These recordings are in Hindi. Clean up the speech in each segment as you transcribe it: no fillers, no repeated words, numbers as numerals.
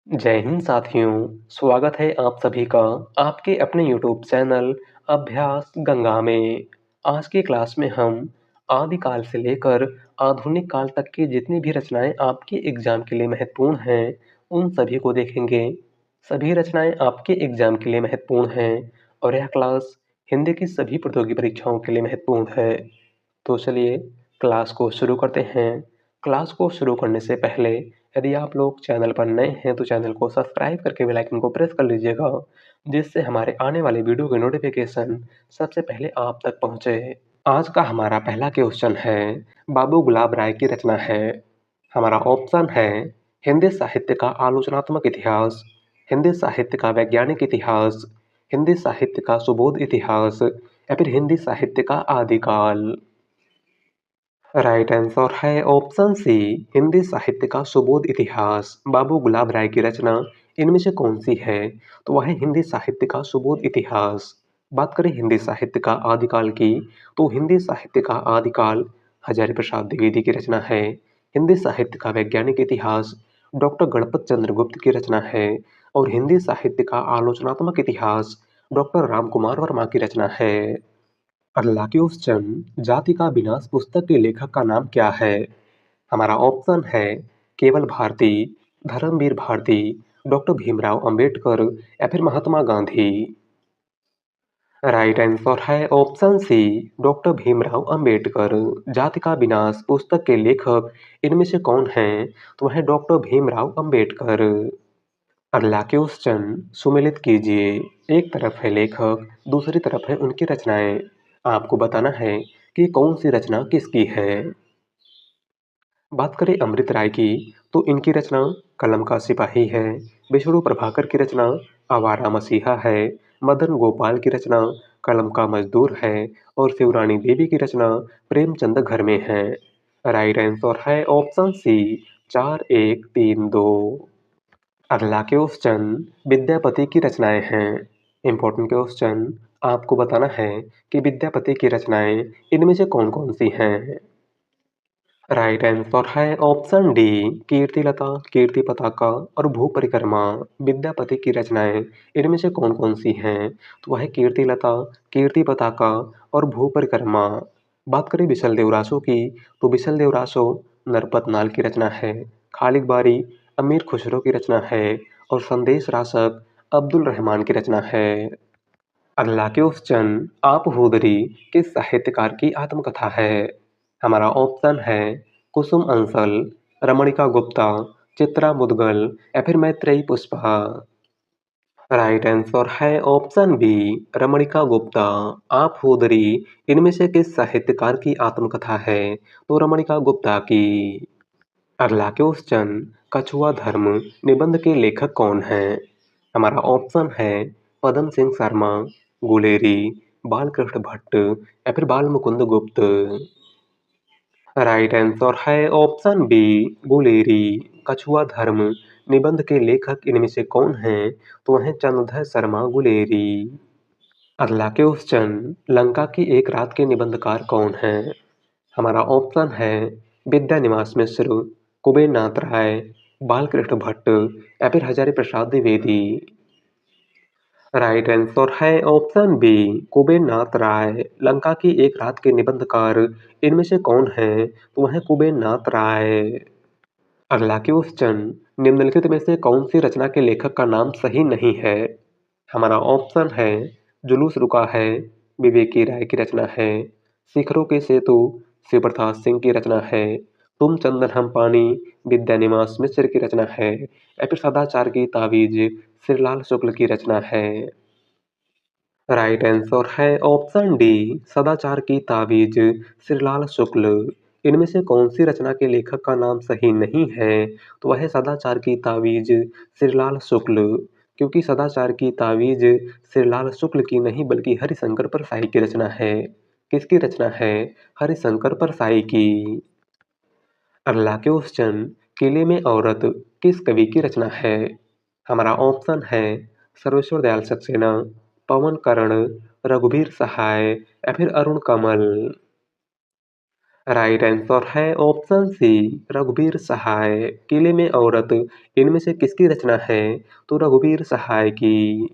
जय हिंद साथियों, स्वागत है आप सभी का आपके अपने यूट्यूब चैनल अभ्यास गंगा में। आज की क्लास में हम आदिकाल से लेकर आधुनिक काल तक की जितनी भी रचनाएं आपके एग्जाम के लिए महत्वपूर्ण हैं, उन सभी को देखेंगे। सभी रचनाएं आपके एग्जाम के लिए महत्वपूर्ण हैं और यह क्लास हिंदी की सभी प्रतियोगी परीक्षाओं के लिए महत्वपूर्ण है। तो चलिए क्लास को शुरू करते हैं। क्लास को शुरू करने से पहले यदि आप लोग चैनल पर नए हैं तो चैनल को सब्सक्राइब करके बेल आइकन को प्रेस कर लीजिएगा, जिससे हमारे आने वाले वीडियो के नोटिफिकेशन सबसे पहले आप तक पहुंचे। आज का हमारा पहला क्वेश्चन है, बाबू गुलाब राय की रचना है। हमारा ऑप्शन है हिंदी साहित्य का आलोचनात्मक इतिहास, हिंदी साहित्य का वैज्ञानिक इतिहास, हिंदी साहित्य का सुबोध इतिहास या फिर हिंदी साहित्य का आदिकाल। राइट आंसर है ऑप्शन सी, हिंदी साहित्य का सुबोध इतिहास। बाबू गुलाब राय की रचना इनमें से कौन सी है? तो वह है हिंदी साहित्य का सुबोध इतिहास। बात करें हिंदी साहित्य का आदिकाल की, तो हिंदी साहित्य का आदिकाल हजारी प्रसाद द्विवेदी की रचना है। हिंदी साहित्य का वैज्ञानिक इतिहास डॉक्टर गणपत चंद्र गुप्त की रचना है और हिंदी साहित्य का आलोचनात्मक इतिहास डॉक्टर राम कुमार वर्मा की रचना है। अगला क्वेश्चन, जाति का विनाश पुस्तक के लेखक का नाम क्या है? हमारा ऑप्शन है केवल भारती, धर्मवीर भारती, डॉक्टर भीमराव अंबेडकर या फिर महात्मा गांधी। राइट आंसर है option C, doctor Bhimrao Ambedkar. जाति का विनाश पुस्तक के लेखक इनमें से कौन हैं? तो वह है डॉक्टर भीमराव अंबेडकर। अगला क्वेश्चन सुमेलित कीजिए। एक तरफ है लेखक, दूसरी तरफ है उनकी रचनाएं। आपको बताना है कि कौन सी रचना किसकी है। बात करें अमृत राय की, तो इनकी रचना कलम का सिपाही है। विष्णु प्रभाकर की रचना आवारा मसीहा है। मदन गोपाल की रचना कलम का मजदूर है और शिवरानी देवी की रचना प्रेमचंद घर में है। राइट आंसर है ऑप्शन सी, 4132। अगला क्वेश्चन विद्यापति की रचनाएं हैं। इंपॉर्टेंट क्वेश्चन, आपको बताना है कि विद्यापति की रचनाएं इनमें से कौन कौन सी हैं। राइट आंसर है ऑप्शन डी, कीर्तिलता, कीर्ति पताका और भू परिक्रमा। विद्यापति की रचनाएं इनमें से कौन कौन सी हैं? तो वह है कीर्तिलता, कीर्ति पताका और भू परिक्रमा। बात करें विशल देवरासो की, तो विशल देवरासो नरपत नाल की रचना है। खालिद बारी अमीर खुसरो की रचना है और संदेश रासक अब्दुल रहमान की रचना है। अगला क्वेश्चन, आप हुदरी किस साहित्यकार की आत्मकथा है? हमारा ऑप्शन है कुसुम अंसल, रमणिका गुप्ता, चित्रा मुदगल या फिर मैत्रेयी पुष्पा। राइट आंसर है ऑप्शन बी, रमणिका गुप्ता। आप हुदरी इनमें से किस साहित्यकार की आत्मकथा है? तो रमणिका गुप्ता की। अगला क्वेश्चन, कछुआ धर्म निबंध के लेखक कौन हैं? हमारा ऑप्शन है पदम सिंह शर्मा, गुलेरी, बालकृष्ण भट्ट या फिर बाल मुकुंद गुप्त। राइट आंसर है ऑप्शन बी, गुलेरी। कछुआ धर्म निबंध के लेखक इनमें से कौन हैं? तो वह हैं चंद्रधर शर्मा गुलेरी। अगला क्वेश्चन, लंका की एक रात के निबंधकार कौन हैं? हमारा ऑप्शन है विद्यानिवास मिश्र, कुबेर नाथ राय, बालकृष्ण भट्ट या फिर हजारी प्रसाद द्विवेदी। राइट आंसर है ऑप्शन बी, कुबेर नाथ राय। लंका की एक रात के निबंधकार इनमें से कौन है? तो वह है कुबेर नाथ राय। अगला क्वेश्चन, निम्नलिखित में से कौन सी रचना के लेखक का नाम सही नहीं है? हमारा ऑप्शन है जुलूस रुका है, विवेकी राय की रचना है। शिखरों के सेतु शिवप्रताप सिंह की रचना है। तुम चंदन हम पानी विद्यानिवास मिश्र की रचना है या फिर सदाचार की तावीज श्रीलाल शुक्ल की रचना है। राइट आंसर है ऑप्शन डी, सदाचार की तावीज श्रीलाल शुक्ल। इनमें से कौन सी रचना के लेखक का नाम सही नहीं है? तो वह है सदाचार की तावीज श्रीलाल शुक्ल, क्योंकि सदाचार की तावीज श्रीलाल शुक्ल की नहीं बल्कि हरिशंकर परसाई की रचना है। किसकी रचना है? हरिशंकर परसाई की। अगला क्वेश्चन, किले में औरत किस कवि की रचना है? हमारा ऑप्शन है सर्वेश्वर दयाल सक्सेना, पवन कर्ण, रघुवीर सहाय या फिर अरुण कमल। राइट आंसर है ऑप्शन सी रघुवीर सहाय। किले में औरत इनमें से किसकी रचना है? तो रघुवीर सहाय की।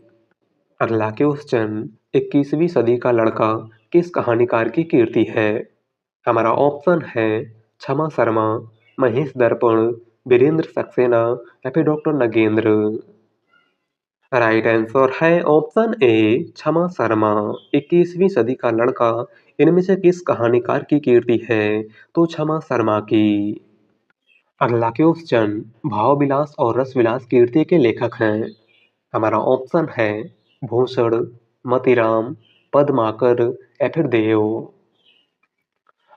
अगला क्वेश्चन, 21वीं सदी का लड़का किस कहानीकार की कीर्ति है? हमारा ऑप्शन है क्षमा शर्मा, महेश दर्पण, वीरेंद्र सक्सेना या फिर डॉक्टर नगेंद्र। राइट आंसर है ऑप्शन ए क्षमा शर्मा। 21वीं सदी का लड़का इनमें से किस कहानीकार की कीर्ति है? तो क्षमा शर्मा की। अगला क्वेश्चन, भाव विलास और रस विलास कीर्ति के लेखक हैं। हमारा ऑप्शन है भूषण, मतीराम, पद्माकर या फिर देव।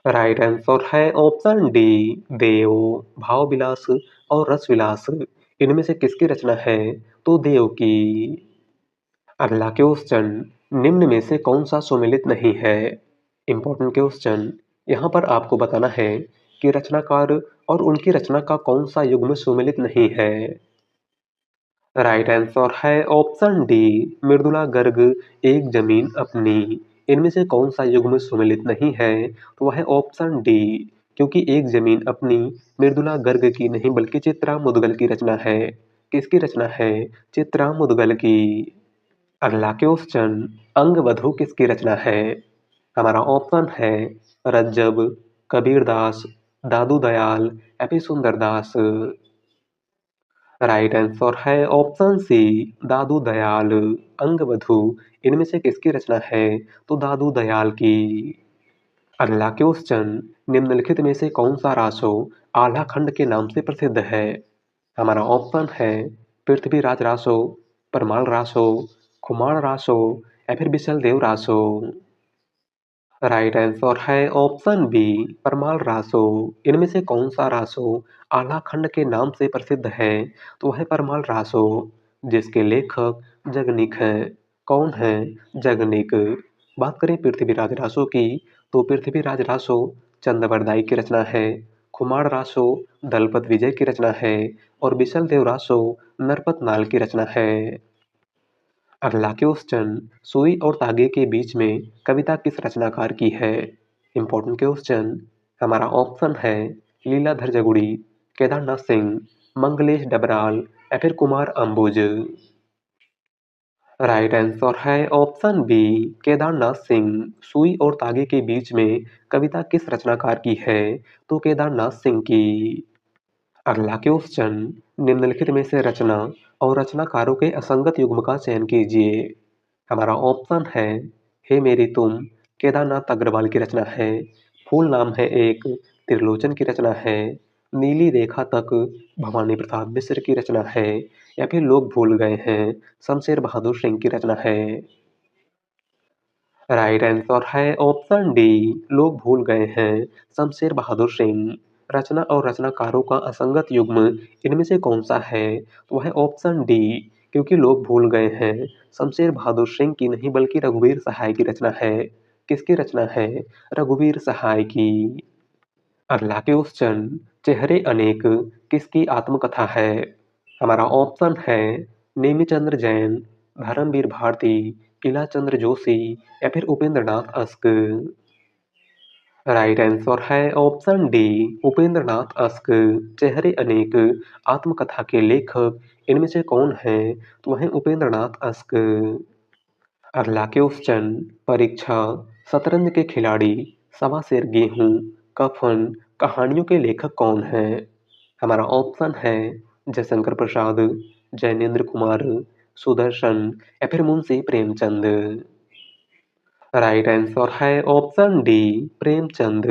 राइट आंसर है ऑप्शन डी देव। भाव विलास और रस विलास इनमें से किसकी रचना है? तो देव की। अगला क्वेश्चन, निम्न में से कौन सा सुमेलित नहीं है? इंपॉर्टेंट क्वेश्चन, यहाँ पर आपको बताना है कि रचनाकार और उनकी रचना का कौन सा युग्म सुमेलित नहीं है। राइट आंसर है ऑप्शन डी मृदुला गर्ग एक जमीन अपनी। इनमें से कौन सा युग्म सुमेलित नहीं है? तो वह है ऑप्शन डी, क्योंकि एक जमीन अपनी मृदुला गर्ग की नहीं बल्कि चित्रा मुदगल की रचना है। किसकी रचना है? चित्रा मुदगल की। अगला क्वेश्चन, अंगवधु किसकी रचना है? हमारा ऑप्शन है रज्जब, कबीरदास, दादू दयाल या फिर सुंदरदास। राइट आंसर है ऑप्शन सी दादू दयाल। अंगवधु इनमें से किसकी रचना है? तो दादू दयाल की। अगला क्वेश्चन, निम्नलिखित में से कौन सा रासो आल्हा खंड के नाम से प्रसिद्ध है? हमारा ऑप्शन है पृथ्वीराज रासो, परमाल रासो, खुमार रासो या फिर बिसल देव रासो। राइट आंसर है ऑप्शन बी परमाल रासो। इनमें से कौन सा रासो आल्हा खंड के नाम से प्रसिद्ध है? तो वह है परमाल रासो, जिसके लेखक जगनिक हैं। कौन है? जगनिक। बात करें पृथ्वीराज रासो की, तो पृथ्वीराज रासो चंदवरदाई की रचना है। खुमार रासो दलपत विजय की रचना है और बिसल देव रासो नरपत नाल की रचना है। अगला क्वेश्चन, सुई और तागे के बीच में कविता किस रचनाकार की है? इंपॉर्टेंट क्वेश्चन, हमारा ऑप्शन है लीलाधर जगुड़ी, केदारनाथ सिंह, मंगलेश डबराल या फिर कुमार अंबुज। राइट आंसर है ऑप्शन बी केदारनाथ सिंह। सुई और तागे के बीच में कविता किस रचनाकार की है? तो केदारनाथ सिंह की। अगला क्वेश्चन, निम्नलिखित में से रचना और रचनाकारों के असंगत युग्म का चयन कीजिए। हमारा ऑप्शन है हे मेरी तुम, केदारनाथ अग्रवाल की रचना है। फूल नाम है एक, त्रिलोचन की रचना है। नीली रेखा तक, भवानी प्रसाद मिश्र की रचना है या फिर लोग भूल गए हैं, शमशेर बहादुर सिंह की रचना है। राइट आंसर है ऑप्शन डी लोग भूल गए हैं, शमशेर बहादुर सिंह। रचना और रचनाकारों का असंगत युग्म इनमें से कौन सा है? तो वह है ऑप्शन डी, क्योंकि लोग भूल गए हैं शमशेर बहादुर सिंह की नहीं बल्कि रघुवीर सहाय की रचना है। किसकी रचना है? रघुवीर सहाय की। अगला क्वेश्चन, चेहरे अनेक किसकी आत्मकथा है? हमारा ऑप्शन है नेमिचंद्र जैन, धर्मवीर भारती, इलाचंद्र जोशी या फिर Upendra Nath ask. Right answer है option D Upendra Nath ask. चेहरे अनेक आत्मकथा के लेखक इनमें से कौन है? तो वह है उपेंद्र नाथ अस्क। अगला क्वेश्चन, परीक्षा, शतरंज के खिलाड़ी, सवा शेर गेहूं, कफन कहानियों के लेखक कौन हैं? हमारा ऑप्शन है जयशंकर प्रसाद, जैनेन्द्र कुमार, सुदर्शन या फिर मुंशी प्रेमचंद। राइट आंसर है ऑप्शन डी प्रेमचंद।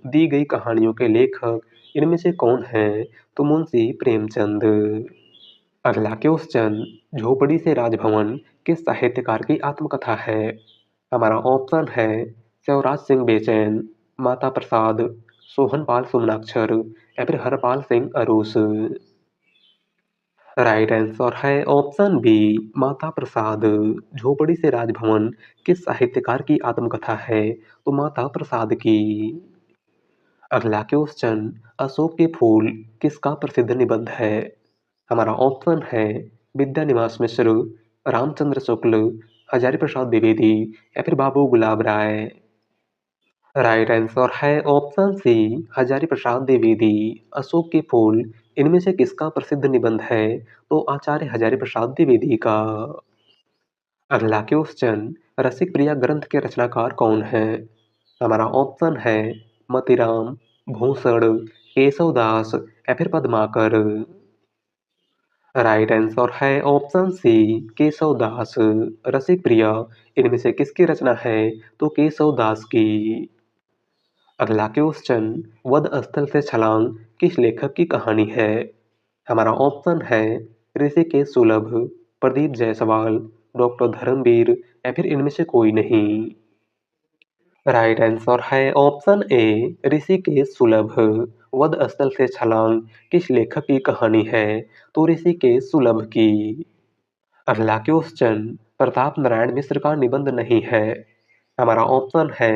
दी गई कहानियों के लेखक इनमें से कौन है? तो मुंशी प्रेमचंद। अगला क्वेश्चन, झोपड़ी से राजभवन किस साहित्यकार की आत्मकथा है? हमारा ऑप्शन है शिवराज सिंह बेचैन, माता प्रसाद, सोहनपाल सुमनाक्षर या फिर हरपाल सिंह अरूस। राइट आंसर है ऑप्शन बी माता प्रसाद। झोपड़ी से राजभवन किस साहित्यकार की आत्मकथा है? तो माता प्रसाद की। अगला क्वेश्चन, अशोक के फूल किसका प्रसिद्ध निबंध है? हमारा ऑप्शन है विद्यानिवास मिश्र, रामचंद्र शुक्ल, हजारी प्रसाद द्विवेदी या फिर बाबू गुलाब राय। राइट आंसर है ऑप्शन सी हजारी प्रसाद द्विवेदी। अशोक के फूल इनमें से किसका प्रसिद्ध निबंध है? तो आचार्य हजारी प्रसाद द्विवेदी का। अगला क्वेश्चन, रसिक प्रिया ग्रंथ के रचनाकार कौन है? हमारा ऑप्शन है मतीराम, भूषण, केशवदास या फिर पद्माकर। राइट आंसर है ऑप्शन सी केशवदास। रसिक प्रिया इनमें से किसकी रचना है? तो केशवदास की। अगला क्वेश्चन, वध स्थल से छलांग किस लेखक की कहानी है? हमारा ऑप्शन है ऋषिकेश सुलभ, प्रदीप जायसवाल, डॉक्टर धर्मवीर या फिर इनमें से कोई नहीं। राइट आंसर है ऑप्शन ए ऋषिकेश सुलभ। वध स्थल से छलांग किस लेखक की कहानी है? तो ऋषिकेश सुलभ की। अगला क्वेश्चन, प्रताप नारायण मिश्र का निबंध नहीं है। हमारा ऑप्शन है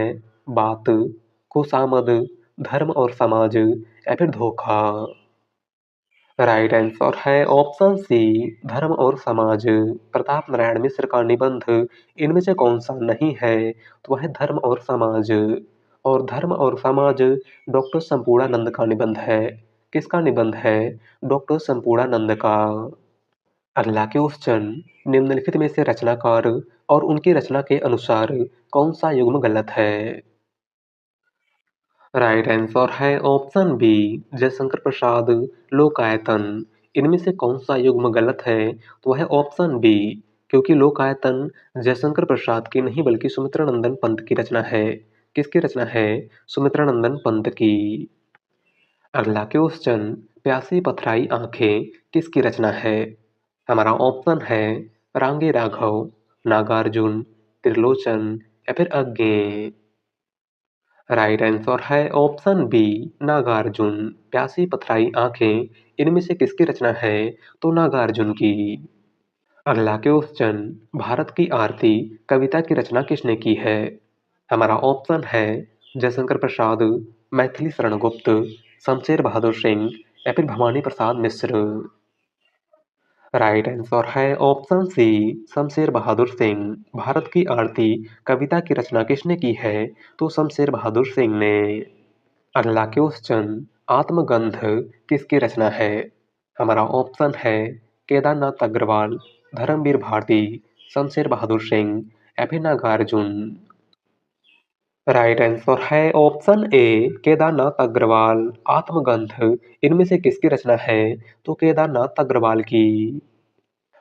बात, खुशामद, धर्म और समाज या फिर धोखा। राइट आंसर है ऑप्शन सी धर्म और समाज। प्रताप नारायण मिश्र का निबंध इनमें से कौन सा नहीं है? तो वह धर्म और समाज। और धर्म और समाज डॉक्टर संपूर्णानंद का निबंध है। किसका निबंध है? डॉक्टर संपूर्णानंद का। अगला क्वेश्चन, निम्नलिखित में से रचनाकार और उनकी रचना के अनुसार कौन सा युग्म गलत है? राइट आंसर है ऑप्शन बी जयशंकर प्रसाद लोकायतन। इनमें से कौन सा युग्म गलत है? तो वह ऑप्शन बी, क्योंकि लोकायतन जयशंकर प्रसाद की नहीं बल्कि सुमित्रानंदन पंत की रचना है। किसकी रचना है? सुमित्रानंदन पंत की। अगला क्वेश्चन, प्यासी पथराई आंखें किसकी रचना है? हमारा ऑप्शन है रांगे राघव, नागार्जुन, त्रिलोचन या फिर अज्ञे। राइट आंसर है ऑप्शन बी नागार्जुन। प्यासी पथराई आंखें इनमें से किसकी रचना है? तो नागार्जुन की। अगला क्वेश्चन, भारत की आरती कविता की रचना किसने की है? हमारा ऑप्शन है जयशंकर प्रसाद, मैथिली शरण गुप्त, शमशेर बहादुर सिंह या फिर भवानी प्रसाद मिश्र। राइट आंसर है ऑप्शन सी शमशेर बहादुर सिंह। भारत की आरती कविता की रचना किसने की है? तो शमशेर बहादुर सिंह ने। अगला क्वेश्चन, आत्मगंध किसकी रचना है? हमारा ऑप्शन है केदारनाथ अग्रवाल, धर्मवीर भारती, शमशेर बहादुर सिंह या फिर नागार्जुन। राइट आंसर है ऑप्शन ए केदारनाथ अग्रवाल। आत्मगंध इनमें से किसकी रचना है? तो केदारनाथ अग्रवाल की।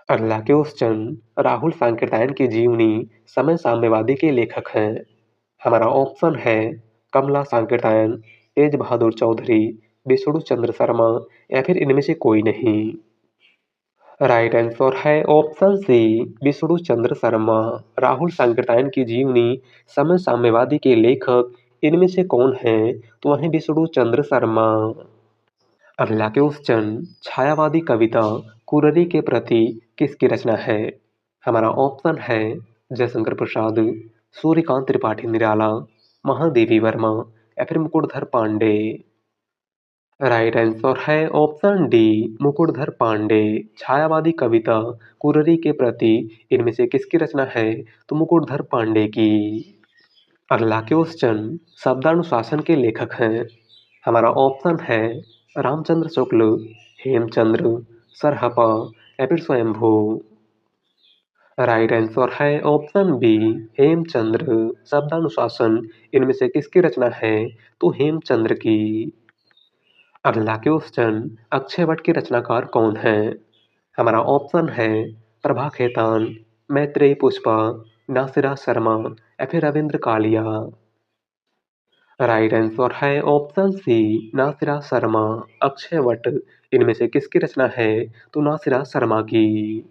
अगला क्वेश्चन, राहुल सांकृत्यायन की जीवनी समय साम्यवादी के लेखक हैं। हमारा ऑप्शन है कमला सांकृत्यायन, तेज बहादुर चौधरी, विष्णु चंद्र शर्मा या फिर इनमें से कोई नहीं। राइट आंसर है ऑप्शन सी विष्णु चंद्र शर्मा। राहुल सांकृत्यायन की जीवनी समय साम्यवादी के लेखक इनमें से कौन है? तो वह विष्णु चंद्र शर्मा। अगला क्वेश्चन, छायावादी कविता कुररी के प्रति किसकी रचना है? हमारा ऑप्शन है जयशंकर प्रसाद, सूर्यकांत त्रिपाठी निराला, महादेवी वर्मा या फिर मुकुटधर पांडे। राइट आंसर है ऑप्शन डी मुकुटधर पांडे। छायावादी कविता कुररी के प्रति इनमें से किसकी रचना है? तो मुकुटधर पांडे की। अगला क्वेश्चन, शब्दानुशासन के लेखक हैं। हमारा ऑप्शन है रामचंद्र शुक्ल, हेमचंद्र, सरहपा या फिर स्वयंभू। राइट आंसर है ऑप्शन बी हेमचंद्र। शब्दानुशासन इनमें से किसकी रचना है? तो हेमचंद्र की। अगला क्वेश्चन, अक्षयवट के रचनाकार कौन है? हमारा ऑप्शन है प्रभा खेतान, मैत्रेयी पुष्पा, नासिरा शर्मा या फिर रविंद्र कालिया। राइट आंसर है ऑप्शन सी नासिरा शर्मा। अक्षयवट इनमें से किसकी रचना है? तो नासिरा शर्मा की।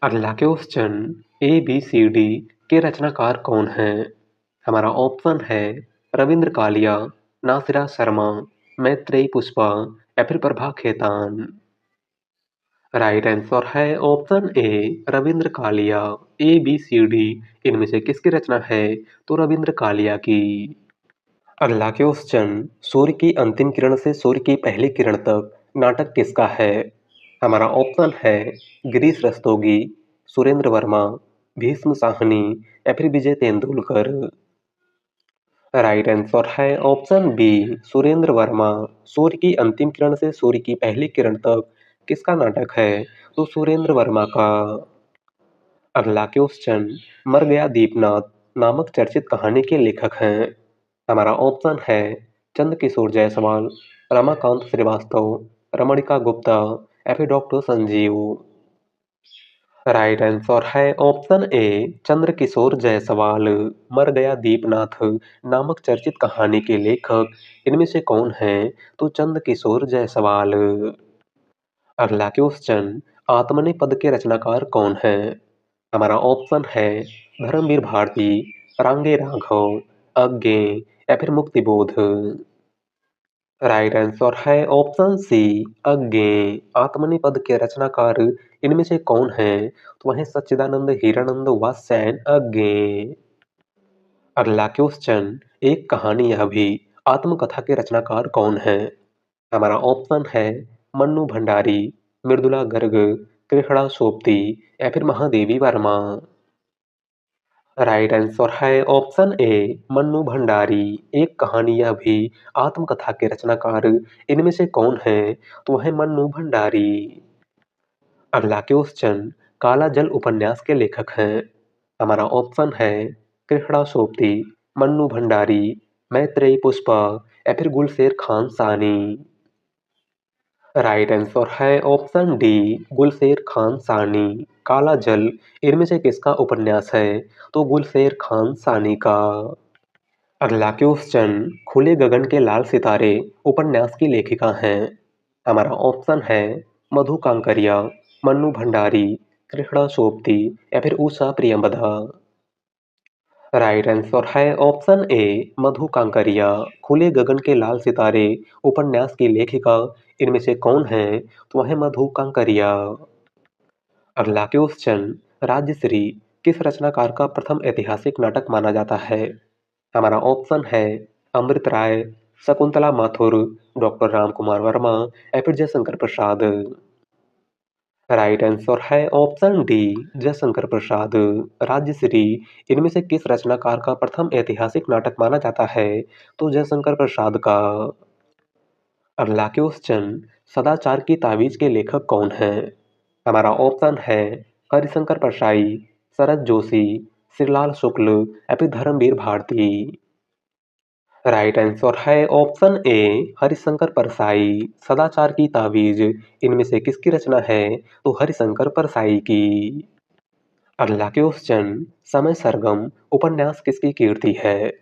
अगला question, A B C D के रचनाकार कौन है? हमारा ऑप्शन है रविंद्र कालिया, नासिरा शर्मा, मैत्रेयी पुष्पा या फिर प्रभा खेतान। राइट आंसर है option A Ravindra Kalia. A B C D इनमें से किसकी रचना है? तो रविंद्र कालिया की। अगला क्वेश्चन, सूर्य की अंतिम किरण से सूर्य की पहली किरण तक नाटक किसका है? हमारा ऑप्शन है गिरीश रस्तोगी, सुरेंद्र वर्मा, भीष्म साहनी या फिर विजय तेंदुलकर। राइट आंसर है ऑप्शन बी सुरेंद्र वर्मा। सूर्य की अंतिम किरण से सूर्य की पहली किरण तक किसका नाटक है? तो सुरेंद्र वर्मा का। अगला क्वेश्चन, मर गया दीपनाथ नामक चर्चित कहानी के लेखक हैं? हमारा ऑप्शन है चंद्रकिशोर जायसवाल, रमाकांत श्रीवास्तव, रमणिका गुप्ता या फिर डॉक्टर संजीव। राइट आंसर है ऑप्शन ए चंद्रकिशोर जायसवाल। मर गया दीपनाथ नामक चर्चित कहानी के लेखक इनमें से कौन हैं? तो चंद्रकिशोर जायसवाल। अगला क्वेश्चन, आत्मने पद के रचनाकार कौन हैं? हमारा ऑप्शन है धर्मवीर भारती, रांगे राघव, अज्ञे या फिर मुक्तिबोध। राइट आंसर है ऑप्शन सी अज्ञे। आत्मनेपद के रचनाकार इनमें से कौन हैं? तो वह सच्चिदानंद हीरानंद वात्स्यायन अज्ञे। अगला क्वेश्चन, एक कहानी यह भी आत्मकथा के रचनाकार कौन है? हमारा ऑप्शन है मन्नू भंडारी, मृदुला गर्ग, कृष्णा सोपती या फिर महादेवी वर्मा। राइट आंसर है ऑप्शन ए मन्नू भंडारी। एक कहानी यह भी आत्मकथा के रचनाकार इनमें से कौन है? तो वह है मन्नू भंडारी। अगला क्वेश्चन, काला जल उपन्यास के लेखक हैं? हमारा ऑप्शन है कृष्णा सोपती, मन्नू भंडारी, मैत्रेयी पुष्पा या फिर गुलशेर खान सानी। राइट आंसर है ऑप्शन डी गुलशेर खान सानी। काला जल इनमें से किसका उपन्यास है? तो गुलशेर खान सानी का। अगला क्वेश्चन, खुले गगन के लाल सितारे उपन्यास की लेखिका हैं? हमारा ऑप्शन है मधु कांकरिया, मन्नू भंडारी, कृष्णा सोपती या फिर उषा प्रियंवदा। राइट आंसर है ऑप्शन ए मधु कांकरिया। खुले गगन के लाल सितारे उपन्यास की लेखिका इनमें से कौन है? तो वह है मधु कांकरिया। अगला क्वेश्चन, राज्यश्री किस रचनाकार का प्रथम ऐतिहासिक नाटक माना जाता है? हमारा ऑप्शन है अमृत राय, शकुंतला माथुर, डॉक्टर राम कुमार वर्मा या फिर जयशंकर प्रसाद। राइट आंसर है ऑप्शन डी जयशंकर प्रसाद। राज्यश्री इनमें से किस रचनाकार का प्रथम ऐतिहासिक नाटक माना जाता है? तो जयशंकर प्रसाद का। अगला क्वेश्चन, सदाचार की ताबीज के लेखक कौन हैं? हमारा ऑप्शन है हरिशंकर परसाई, शरद जोशी, श्रीलाल शुक्ल या फिर धर्मवीर भारती। राइट आंसर है ऑप्शन ए हरिशंकर परसाई। सदाचार की ताबीज इनमें से किसकी रचना है? तो हरिशंकर परसाई की। अगला क्वेश्चन, समय सरगम उपन्यास किसकी कीर्ति है?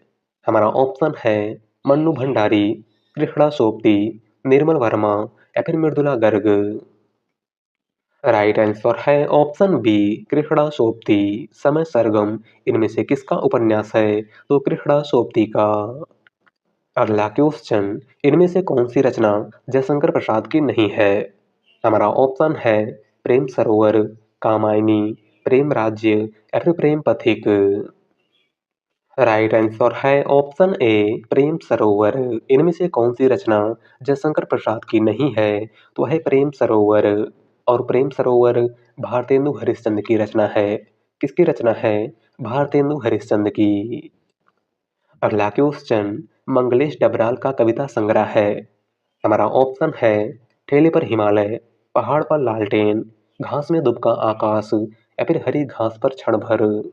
हमारा ऑप्शन है मन्नू भंडारी, कृष्णा सोपती, निर्मल वर्मा या फिर मृदुला गर्ग। राइट आंसर है ऑप्शन बी कृष्णा सोपती। समय सरगम इनमें से किसका उपन्यास है? तो कृष्णा सोपती का। अगला क्वेश्चन, इनमें से कौन सी रचना जयशंकर प्रसाद की नहीं है? हमारा ऑप्शन है प्रेम सरोवर, कामायनी, प्रेम राज्य या फिर प्रेम पथिक। राइट आंसर है ऑप्शन ए प्रेम सरोवर। इनमें से कौन सी रचना जयशंकर प्रसाद की नहीं है? तो है प्रेम सरोवर। और प्रेम सरोवर भारतेंदु हरिश्चंद्र की रचना है। किसकी रचना है? भारतेंदु हरिश्चंद्र की। अगला क्वेश्चन, मंगलेश डबराल का कविता संग्रह है? हमारा ऑप्शन है ठेले पर हिमालय, पहाड़ पर लालटेन, घास में दुबका आकाश या फिर हरी घास पर क्षण भर।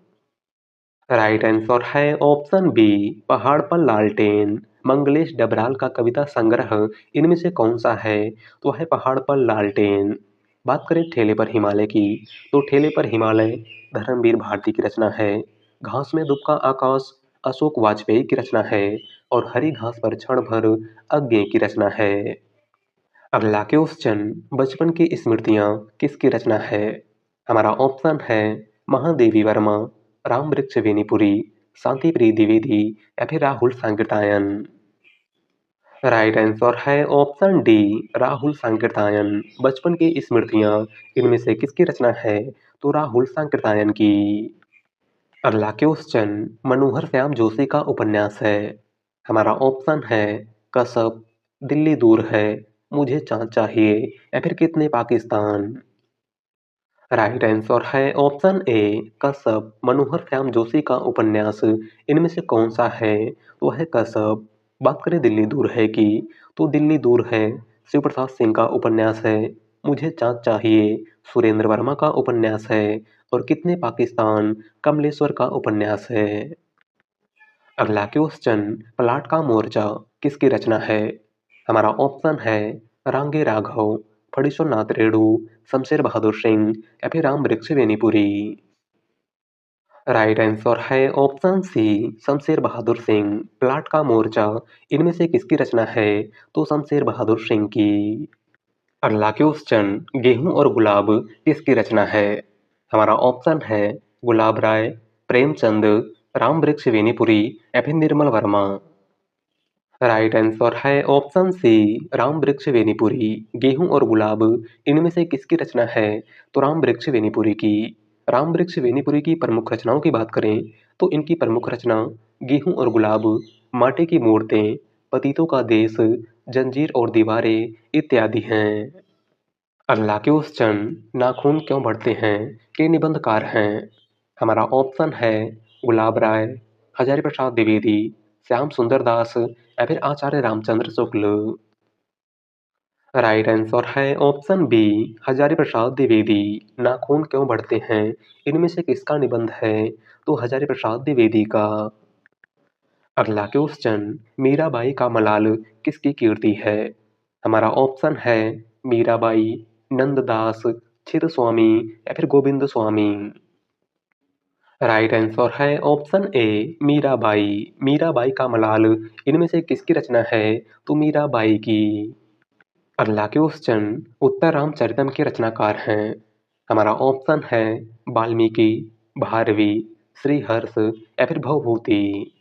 राइट आंसर है ऑप्शन बी पहाड़ पर लालटेन। मंगलेश डबराल का कविता संग्रह इनमें से कौन सा है? तो है पहाड़ पर लालटेन। बात करें ठेले पर हिमालय की, तो ठेले पर हिमालय धर्मवीर भारती की रचना है। घास में दुबका आकाश अशोक वाजपेयी की रचना है। और हरी घास पर क्षण भर अज्ञे की रचना है। अगला क्वेश्चन, बचपन की स्मृतियाँ किसकी रचना है? हमारा ऑप्शन है महादेवी वर्मा, राम वृक्ष वेनीपुरी, शांति प्रिय द्विवेदी या फिर राहुल सांकृत्यायन। राइट आंसर है ऑप्शन डी राहुल सांकृत्यायन। बचपन की स्मृतियाँ इनमें से किसकी रचना है? तो राहुल सांकृत्यायन की। अगला क्वेश्चन, मनोहर श्याम जोशी का उपन्यास है? हमारा ऑप्शन है कसब, दिल्ली दूर है, मुझे चाँद चाहिए या फिर कितने पाकिस्तान। राइट आंसर है ऑप्शन ए कसब। मनोहर श्याम जोशी का उपन्यास इनमें से कौन सा है? तो है कसब। बात करें दिल्ली दूर है की, तो दिल्ली दूर है शिव प्रसाद सिंह का उपन्यास है। मुझे चाँद चाहिए सुरेंद्र वर्मा का उपन्यास है। और कितने पाकिस्तान कमलेश्वर का उपन्यास है। अगला क्वेश्चन, पलाट का मोर्चा किसकी रचना है? हमारा ऑप्शन है रांगे राघव, फणीश्वर नाथ रेणु, शमशेर बहादुर सिंह या फिर राम वृक्ष बेनीपुरी। राइट आंसर है ऑप्शन सी शमशेर बहादुर सिंह। पलाट का मोर्चा इनमें से किसकी रचना है? तो शमशेर बहादुर सिंह की। अगला क्वेश्चन, गेहूं और गुलाब किसकी रचना है? हमारा ऑप्शन है गुलाब राय, प्रेमचंद, राम वृक्ष बेनीपुरी या फिर निर्मल वर्मा। राइट आंसर है ऑप्शन सी राम वृक्ष बेनीपुरी। गेहूं और गुलाब इनमें से किसकी रचना है? तो राम वृक्ष बेनीपुरी की। राम वृक्ष बेनीपुरी की प्रमुख रचनाओं की बात करें तो इनकी प्रमुख रचना गेहूं और गुलाब, माटी की मूर्तें, पतितों का देश, जंजीर और दीवारें इत्यादि हैं। अगला क्वेश्चन, नाखून क्यों बढ़ते हैं के निबंधकार हैं? हमारा ऑप्शन है गुलाब राय, हजारी प्रसाद द्विवेदी, श्याम सुंदर दास या फिर आचार्य रामचंद्र शुक्ल। राइट आंसर है ऑप्शन बी हजारी प्रसाद द्विवेदी। नाखून क्यों बढ़ते हैं इनमें से किसका निबंध है? तो हजारी प्रसाद द्विवेदी का। अगला क्वेश्चन, मीराबाई का मलाल किसकी कीर्ति है? हमारा ऑप्शन है मीराबाई, नंददास, छिद स्वामी या फिर गोविंद स्वामी। राइट आंसर है ऑप्शन ए मीराबाई। मीराबाई का मलाल इनमें से किसकी रचना है? तो मीराबाई की। अगला क्वेश्चन, उत्तर रामचरितम के रचनाकार हैं? हमारा ऑप्शन है वाल्मीकि, भारवी, श्रीहर्ष या फिर भवभूति।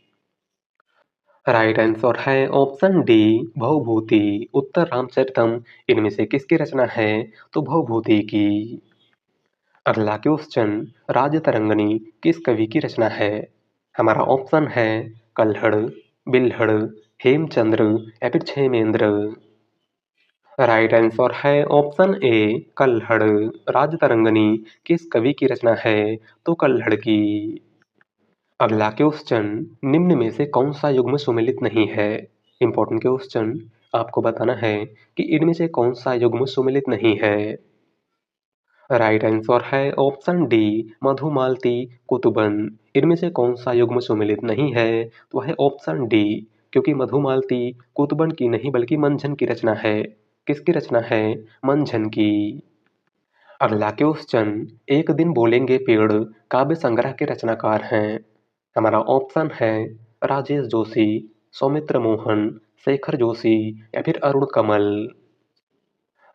राइट आंसर है ऑप्शन डी भवभूति। उत्तर रामचरितम इनमें से किसकी रचना है? तो भवभूति की। अगला क्वेश्चन, राजतरंगिणी किस कवि की रचना है? हमारा ऑप्शन है कल्हड़, बिल्हड़, हेमचंद्र या फिर क्षेमेंद्र। राइट आंसर है ऑप्शन ए कल्हड़। राजतरंगिणी किस कवि की रचना है? तो कल्हड़ की। अगला क्वेश्चन, निम्न में से कौन सा युग्म सुमेलित नहीं है? इंपॉर्टेंट क्वेश्चन, आपको बताना है कि इनमें से कौन सा युग्म सुमेलित नहीं है। राइट आंसर है ऑप्शन डी मधुमालती कुतुबन। इनमें से कौन सा युग्म सुमेलित नहीं है? तो है ऑप्शन डी, क्योंकि मधुमालती कुतुबन की नहीं बल्कि मंझन की रचना है। किसकी रचना है? मंझन की। अगला क्वेश्चन, एक दिन बोलेंगे पेड़ काव्य संग्रह के रचनाकार हैं? हमारा ऑप्शन है राजेश जोशी, सौमित्र मोहन, शेखर जोशी या फिर अरुण कमल।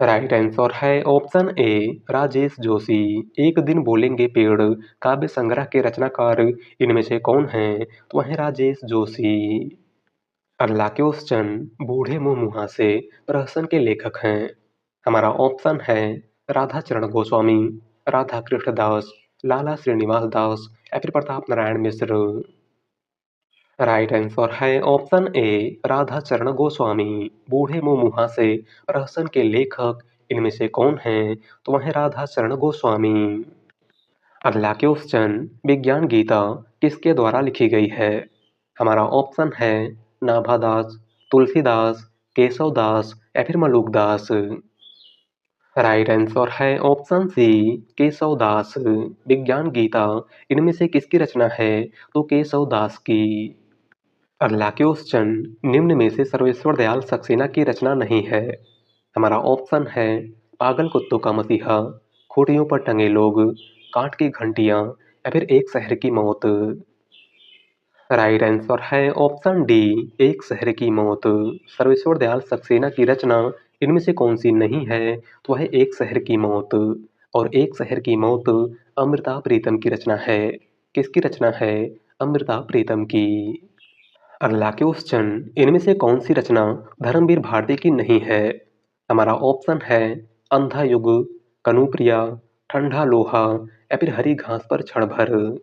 राइट आंसर है ऑप्शन ए राजेश जोशी। एक दिन बोलेंगे पेड़ काव्य संग्रह के रचनाकार इनमें से कौन हैं? तो वह हैं राजेश जोशी। अगला क्वेश्चन, बूढ़े मुंह मुहासे प्रहसन के लेखक हैं? हमारा ऑप्शन है राधा चरण गोस्वामी, राधा कृष्ण दास, लाला श्रीनिवास दास या फिर प्रताप नारायण मिश्र। राइट आंसर है ऑप्शन ए राधा चरण गोस्वामी। बूढ़े मुंह मुहासे प्रहसन के लेखक इनमें से कौन हैं? तो वह है राधा चरण गोस्वामी। अगला क्वेश्चन, विज्ञान गीता किसके द्वारा लिखी गई है? हमारा ऑप्शन है नाभादास, तुलसीदास, केशवदास या फिर मलुकदास। राइट आंसर है ऑप्शन सी केशवदास। विज्ञान गीता इनमें से किसकी रचना है? तो केशवदास की। अगला क्वेश्चन, निम्न में से सर्वेश्वर दयाल सक्सेना की रचना नहीं है? हमारा ऑप्शन है पागल कुत्तों का मसीहा, खूंटियों पर टंगे लोग, कांट की घंटियां या फिर एक शहर की मौत। राइट आंसर है ऑप्शन डी एक शहर की मौत। सर्वेश्वर दयाल सक्सेना की रचना इनमें से कौन सी नहीं है? तो वह एक शहर की मौत। और एक शहर की मौत अमृता प्रीतम की रचना है। किसकी रचना है? अमृता प्रीतम की। अगला क्वेश्चन, इनमें से कौन सी रचना धर्मवीर भारती की नहीं है? हमारा ऑप्शन है अंधा युग, कनुप्रिया, ठंडा लोहा या फिर हरी घास पर क्षण भर।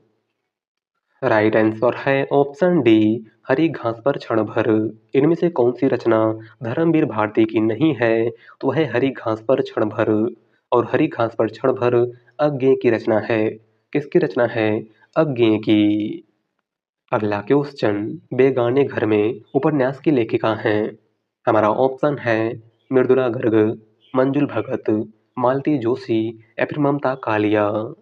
राइट आंसर है ऑप्शन डी हरी घास पर क्षण भर। इनमें से कौन सी रचना धर्मवीर भारती की नहीं है? तो वह हरी घास पर क्षण भर। और हरी घास पर क्षण भर अज्ञेय की रचना है? किसकी रचना है? अज्ञेय की। अगला क्वेश्चन, बेगाने घर में उपन्यास की लेखिका हैं? हमारा ऑप्शन है मृदुला गर्ग, मंजुल भगत, मालती जोशी या फिर ममता कालिया।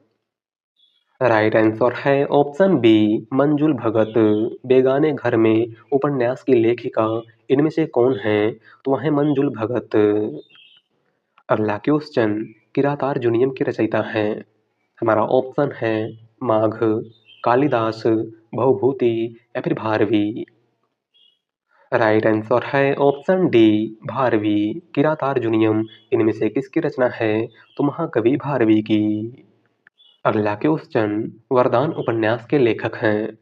राइट आंसर है ऑप्शन बी, मंजुल भगत। बेगाने घर में उपन्यास की लेखिका इनमें से कौन है? तो वह है मंजुल भगत। अगला क्वेश्चन, किरातार जूनियम की रचयिता हैं? हमारा ऑप्शन है माघ, कालिदास, भवभूति या फिर भारवी। राइट आंसर है ऑप्शन डी, भारवी। किरातार जूनियम इनमें से किसकी रचना है? तो महाकवि भारवी की। अगला क्वेश्चन, वरदान उपन्यास के लेखक हैं?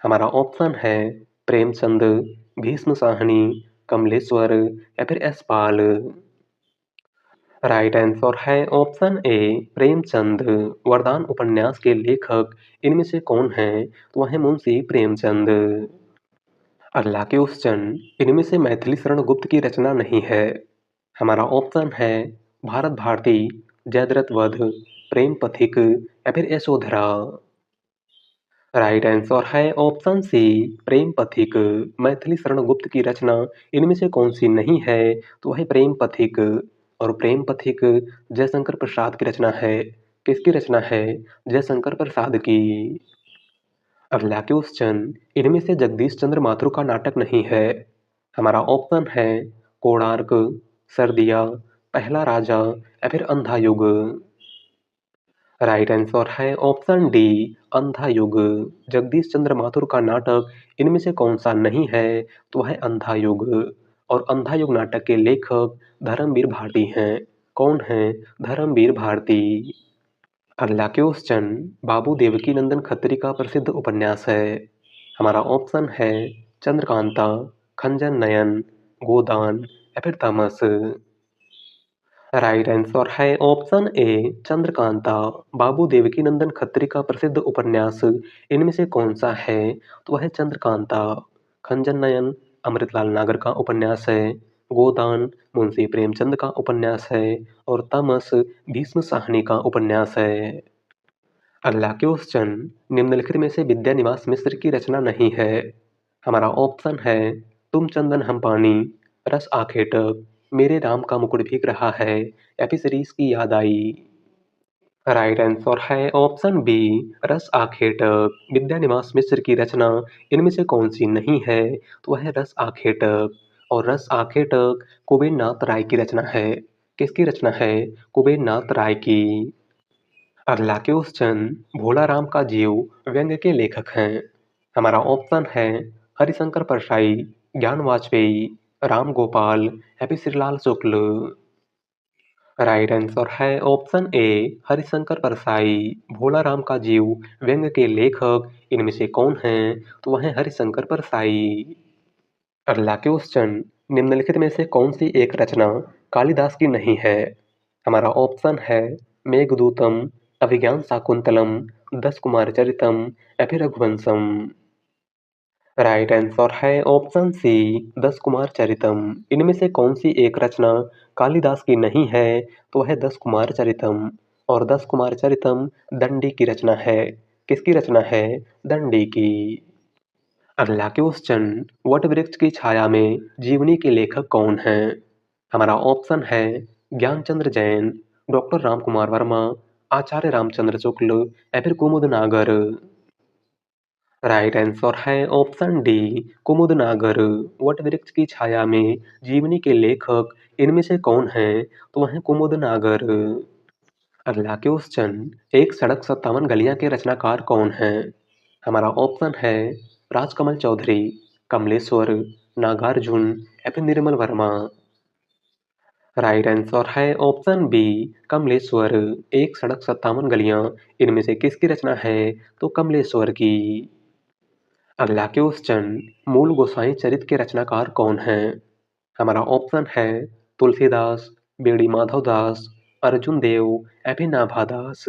हमारा ऑप्शन है प्रेमचंद, भीष्म साहनी, कमलेश्वर या फिर यशपाल। राइट आंसर है ऑप्शन ए, प्रेमचंद। वरदान उपन्यास के लेखक इनमें से कौन है? तो वह है मुंशी प्रेमचंद। अगला क्वेश्चन, इनमें से मैथिली शरण गुप्त की रचना नहीं है? हमारा ऑप्शन है भारत भारती, जयद्रथ वध, प्रेम पथिक या फिर यशोधरा। राइट आंसर है ऑप्शन सी, प्रेम पथिक। मैथिली शरण गुप्त की रचना इनमें से कौन सी नहीं है? तो वह प्रेम पथिक। और प्रेम पथिक जयशंकर प्रसाद की रचना है। किसकी रचना है? जयशंकर प्रसाद की। अगला क्वेश्चन, इनमें से जगदीश चंद्र माथुर का नाटक नहीं है? हमारा ऑप्शन है कोणार्क, सरदिया, पहला राजा या फिर अंधा युग। राइट आंसर है ऑप्शन डी, अंधा युग। जगदीश चंद्र माथुर का नाटक इनमें से कौन सा नहीं है? तो है अंधा युग। और अंधा युग नाटक के लेखक धर्मवीर भारती हैं। कौन हैं? धर्मवीर भारती। अगला क्वेश्चन, बाबू देवकीनंदन खत्री का प्रसिद्ध उपन्यास है? हमारा ऑप्शन है चंद्रकांता, खंजन नयन, गोदान या फिर तमस। राइट आंसर है ऑप्शन ए, चंद्रकांता। बाबू देवकीनंदन खत्री का प्रसिद्ध उपन्यास इनमें से कौन सा है? तो वह है चंद्रकांता। खंजन नयन अमृतलाल नागर का उपन्यास है। गोदान मुंशी प्रेमचंद का उपन्यास है। और तमस भीष्म साहनी का उपन्यास है। अगला क्वेश्चन, निम्नलिखित में से विद्यानिवास मिश्र की रचना नहीं है? हमारा ऑप्शन है तुम चंदन हम पानी, रस आखेटक, मेरे राम का मुकुट भीग रहा है या फिर सीरीज की याद आई। राइट आंसर है ऑप्शन बी, रस आखेटक। विद्यानिवास मिश्र की रचना इनमें से कौन सी नहीं है? तो वह है रस आखेटक। और रस आखेटक कुबेर नाथ राय की रचना है। किसकी रचना है? कुबेर नाथ राय की। अगला क्वेश्चन, भोला राम का जीव व्यंग्य के लेखक हैं? हमारा ऑप्शन है हरिशंकर परसाई, ज्ञान वाजपेयी, राम गोपाल या फिर श्रीलाल शुक्ल। राइट आंसर है ऑप्शन ए, हरिशंकर परसाई। भोला राम का जीव व्यंग्य के लेखक इनमें से कौन हैं? तो वह है हरिशंकर परसाई। अगला क्वेश्चन, निम्नलिखित में से कौन सी एक रचना कालिदास की नहीं है? हमारा ऑप्शन है मेघदूतम, अभिज्ञान शाकुंतलम, दस कुमार चरितम या फिर रघुवंशम। राइट आंसर है ऑप्शन सी, दस कुमार चरितम। इनमें से कौन सी एक रचना कालिदास की नहीं है? तो वह है दस कुमार चरितम। और दस कुमार चरितम दंडी की रचना है। किसकी रचना है? दंडी की। अगला क्वेश्चन, वट वृक्ष की छाया में जीवनी के लेखक कौन हैं? हमारा ऑप्शन है ज्ञानचंद्र जैन, डॉक्टर राम कुमार वर्मा, आचार्य रामचंद्र शुक्ल या फिर कुमुद नागर। राइट आंसर है ऑप्शन डी, कुमुद नागर। वट वृक्ष की छाया में जीवनी के लेखक इनमें से कौन हैं? तो वह है कुमुद नागर। अगला क्वेश्चन, एक सड़क 57 गलियां के रचनाकार कौन हैं? हमारा ऑप्शन है राजकमल चौधरी, कमलेश्वर, नागार्जुन या फिर निर्मल वर्मा। राइट आंसर है ऑप्शन बी, कमलेश्वर। एक सड़क 57 गलियां इनमें से किसकी रचना है? तो कमलेश्वर की। अगला क्वेश्चन, मूल गोसाई चरित के रचनाकार कौन हैं? हमारा ऑप्शन है तुलसीदास, बेड़ी माधवदास, अर्जुन देव या फिर नाभादास।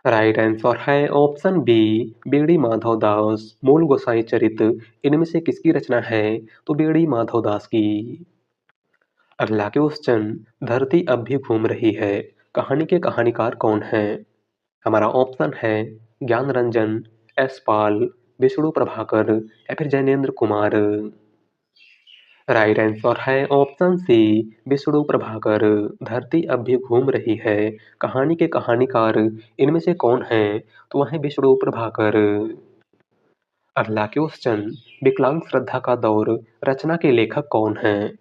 राइट आंसर है ऑप्शन बी, बेड़ी माधवदास। मूल गोसाई चरित इनमें से किसकी रचना है? तो बेड़ी माधवदास की। अगला क्वेश्चन, धरती अब भी घूम रही है कहानी के कहानीकार कौन हैं? हमारा ऑप्शन है ज्ञान रंजन, एस पाल, विष्णु प्रभाकर या फिर जैनेन्द्र कुमार। राइट आंसर है ऑप्शन सी विष्णु प्रभाकर। धरती अब भी घूम रही है, कहानी के कहानीकार इनमें से कौन है? तो वह है विष्णु प्रभाकर। अगला क्वेश्चन, विकलांग श्रद्धा का दौर रचना के लेखक कौन हैं?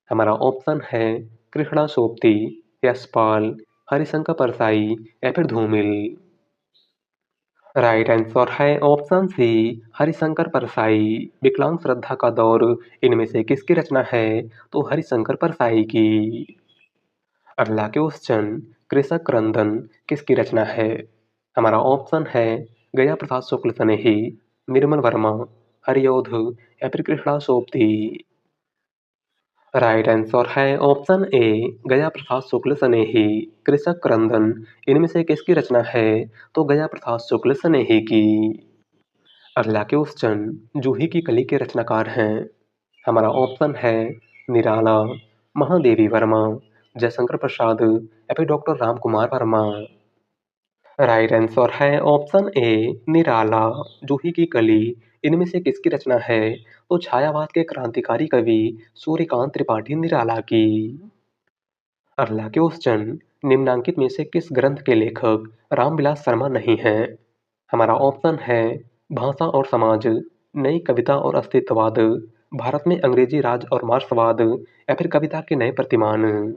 हमारा ऑप्शन है कृष्णा सोपती, यशपाल, हरिशंकर परसाई या फिर धूमिल। राइट आंसर है ऑप्शन सी हरिशंकर परसाई। विकलांग श्रद्धा का दौर इनमें से किसकी रचना है? तो हरिशंकर परसाई की। अगला क्वेश्चन, कृषक क्रंदन किसकी रचना है? हमारा ऑप्शन है गया प्रसाद शुक्ल सनेही, निर्मल वर्मा, हरिऔध या फिर कृष्णा सोपती। राइट आंसर है ऑप्शन ए गया प्रसाद शुक्ल सनेही। कृषक क्रंदन इनमें से किसकी रचना है? तो गया प्रसाद शुक्ल सनेही की। अगला क्वेश्चन, जूही की कली के रचनाकार हैं? हमारा ऑप्शन है निराला, महादेवी वर्मा, जयशंकर प्रसाद या फिर doctor Ram Kumar Verma. Right answer है ऑप्शन ए निराला। जूही की कली इनमें से किसकी रचना है? तो छायावाद के क्रांतिकारी कवि सूर्यकांत त्रिपाठी निराला की। अगला क्वेश्चन, निम्नांकित में से किस ग्रंथ के लेखक रामविलास शर्मा नहीं हैं? हमारा ऑप्शन है भाषा और समाज, नई कविता और अस्तित्ववाद, भारत में अंग्रेजी राज और मार्क्सवाद या फिर कविता के नए प्रतिमान।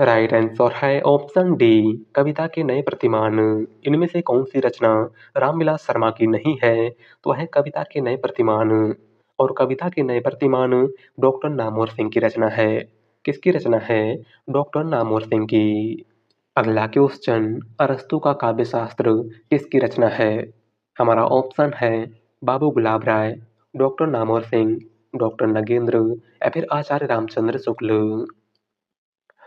राइट आंसर है ऑप्शन डी कविता के नए प्रतिमान। इनमें से कौन सी रचना रामविलास शर्मा की नहीं है? तो है कविता के नए प्रतिमान। और कविता के नए प्रतिमान डॉक्टर नामवर सिंह की रचना है। किसकी रचना है? डॉक्टर नामवर सिंह की। अगला क्वेश्चन, अरस्तु का काव्य शास्त्र किसकी रचना है? हमारा ऑप्शन है बाबू गुलाब राय, डॉक्टर नामवर सिंह, डॉक्टर नगेंद्र या फिर आचार्य रामचंद्र शुक्ल।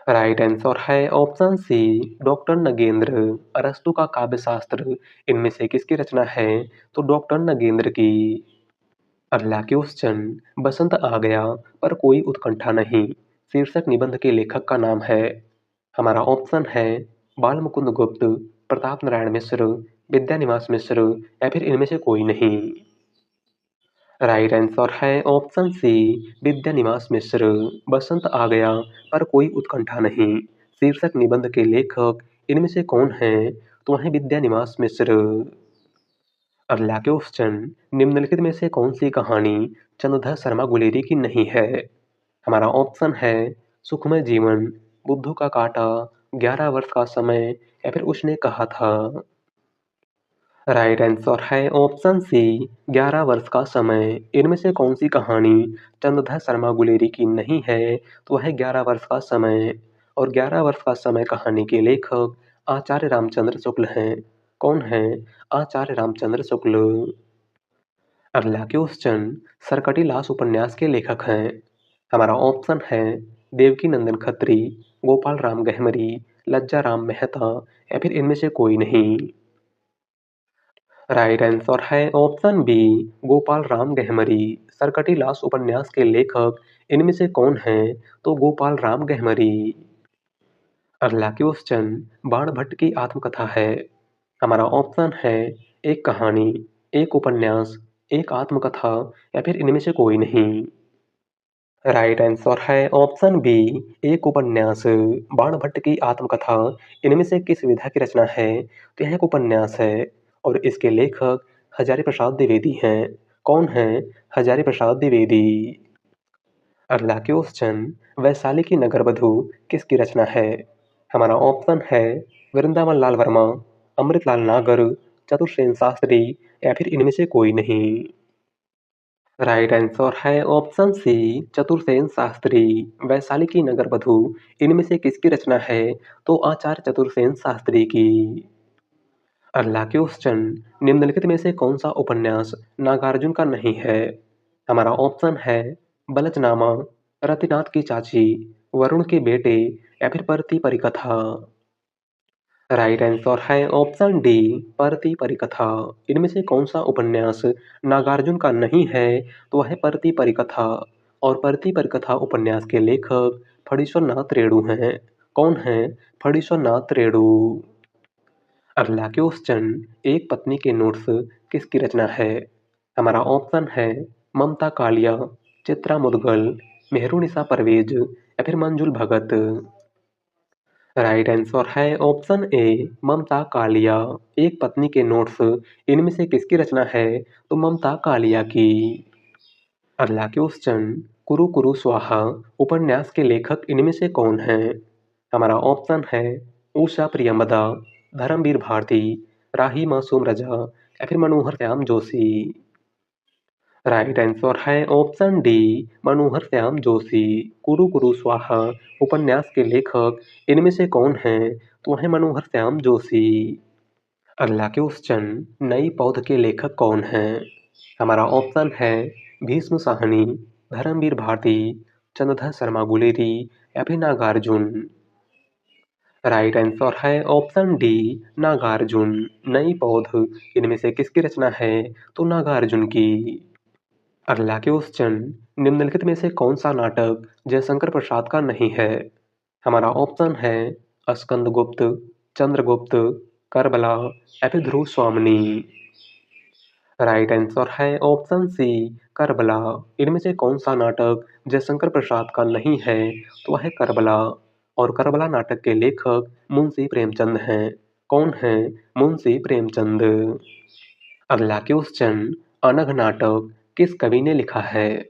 राइट आंसर है ऑप्शन सी डॉक्टर नगेंद्र। अरस्तु का काव्य शास्त्र इनमें से किसकी रचना है? तो डॉक्टर नगेंद्र की। अगला क्वेश्चन, बसंत आ गया पर कोई उत्कंठा नहीं शीर्षक निबंध के लेखक का नाम है? हमारा ऑप्शन है बाल मुकुंद गुप्त, प्रताप नारायण मिश्र, विद्यानिवास मिश्र या फिर इनमें से कोई नहीं। राइट आंसर है ऑप्शन सी विद्यानिवास मिश्र। बसंत आ गया पर कोई उत्कंठा नहीं शीर्षक निबंध के लेखक इनमें से कौन है? तो वह है विद्यानिवास मिश्र। अगला क्वेश्चन, निम्नलिखित में से कौन सी कहानी चंद्रधर शर्मा गुलेरी की नहीं है? हमारा ऑप्शन है सुखमय जीवन, बुद्धू का कांटा, 11 वर्ष का समय या फिर उसने कहा था। राइट आंसर है ऑप्शन सी 11 वर्ष का समय। इनमें से कौन सी कहानी चंद्रधर शर्मा गुलेरी की नहीं है? तो वह है 11 वर्ष का समय। और 11 वर्ष का समय कहानी के लेखक आचार्य रामचंद्र शुक्ल हैं। कौन है? आचार्य रामचंद्र शुक्ल। अगला क्वेश्चन, सरकटी लाश उपन्यास के लेखक हैं? हमारा ऑप्शन है देवकी नंदन खत्री, गोपाल राम गहमरी, लज्जा राम मेहता या फिर इनमें से कोई नहीं। राइट आंसर है ऑप्शन बी गोपाल राम गहमरी। सरकटी लाश उपन्यास के लेखक इनमें से कौन है? तो गोपाल राम गहमरी। अगला क्वेश्चन, बाण भट्ट की आत्मकथा है? हमारा ऑप्शन है एक कहानी, एक उपन्यास, एक आत्मकथा या फिर इनमें से कोई नहीं। राइट आंसर है ऑप्शन बी एक उपन्यास। बाण भट्ट की आत्मकथा इनमें से किस विधा की रचना है? तो यह एक उपन्यास है और इसके लेखक हजारी प्रसाद द्विवेदी हैं। कौन है? हजारी प्रसाद द्विवेदी। अगला क्वेश्चन, वैशाली की नगरवधु किसकी रचना है? हमारा ऑप्शन है वृंदावन लाल वर्मा, अमृतलाल नागर, चतुर्सेन शास्त्री या फिर इनमें से कोई नहीं। राइट आंसर है ऑप्शन सी चतुर्सेन शास्त्री। वैशाली की नगरवधु इनमें से किसकी रचना है? तो आचार्य चतुर्सेन शास्त्री की। अगला क्वेश्चन, निम्नलिखित में से कौन सा उपन्यास नागार्जुन का नहीं है? हमारा ऑप्शन है बलचनामा, रतिनाथ की चाची, वरुण के बेटे या फिर परती परिकथा। राइट आंसर है ऑप्शन डी परती परिकथा। इनमें से कौन सा उपन्यास नागार्जुन का नहीं है? तो वह है परती परिकथा। और परती परिकथा उपन्यास के लेखक फणीश्वर नाथ रेणु हैं। कौन है फणीश्वरनाथ रेणु? अगला क्वेश्चन, एक पत्नी के नोट्स किसकी रचना है? हमारा ऑप्शन है ममता कालिया, चित्रा मुदगल, मेहरुनिसा परवेज या फिर मंजुल भगत। राइट आंसर है ऑप्शन ए ममता कालिया। एक पत्नी के नोट्स इनमें से किसकी रचना है? तो ममता कालिया की। अगला क्वेश्चन, कुरु कुरु स्वाहा उपन्यास के लेखक इनमें से कौन है? हमारा ऑप्शन है उषा प्रियमदा, धर्मवीर भारती, राही मासूम रजा या फिर मनोहर श्याम जोशी। राइट आंसर है ऑप्शन डी मनोहर श्याम जोशी। कुरु कुरु स्वाहा उपन्यास के लेखक इनमें से कौन है? तो है मनोहर श्याम जोशी। अगला क्वेश्चन, नई पौध के लेखक कौन हैं? हमारा ऑप्शन है भीष्म साहनी, धर्मवीर भारती, चंद्रधर शर्मा गुलेरी या फिर नागार्जुन। राइट आंसर है ऑप्शन डी नागार्जुन। नई पौध इनमें से किसकी रचना है? तो नागार्जुन की। अगला क्वेश्चन, निम्नलिखित में से कौन सा नाटक जयशंकर प्रसाद का नहीं है? हमारा ऑप्शन है स्कंदगुप्त, चंद्रगुप्त, करबला या फिर ध्रुव स्वामिनी। राइट आंसर है ऑप्शन सी करबला। इनमें से कौन सा नाटक जयशंकर प्रसाद का नहीं है? तो वह है करबला। और करबला नाटक के लेखक मुंशी प्रेमचंद हैं। कौन है? मुंशी प्रेमचंद। अगला क्वेश्चन, अनघ नाटक किस कवि ने लिखा है?